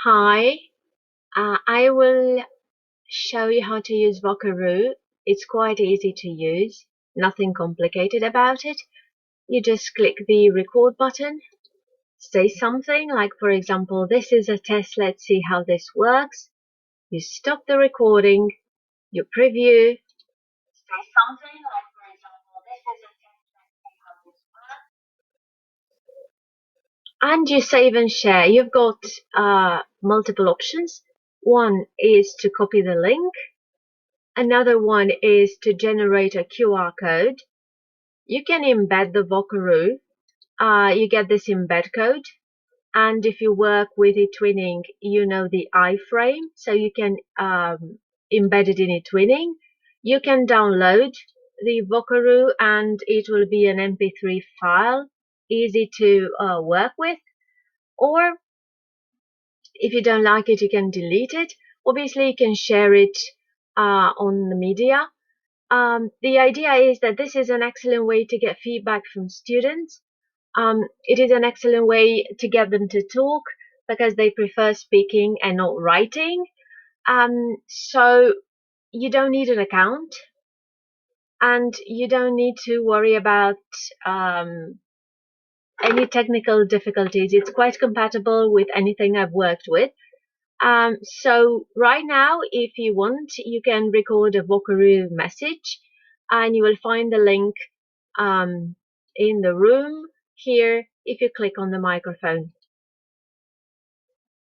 Hi, I will show you how to use vocaroo. It's quite easy to use, nothing complicated about it. You just click the record button, say something like, for example, this is a test, let's see how this works. You stop the recording, you preview, say something like, for example, this is a test, let's see how this works. And you save and share. You've got multiple options. One is to copy the link. Another one is to generate a QR code. You can embed the vocaroo. You get this embed code. And if you work with etwinning, you know the iframe, so you can embed it in etwinning. You can download the vocaroo and it will be an MP3 file, easy to work with. Or if you don't like it, you can delete it. Obviously, you can share it on the media. The idea is that this is an excellent way to get feedback from students. It is an excellent way to get them to talk because they prefer speaking and not writing. So you don't need an account and you don't need to worry about any technical difficulties. It's quite compatible with anything I've worked with. So right now, if you want, you can record a vocaroo message and you will find the link in the room here if you click on the microphone.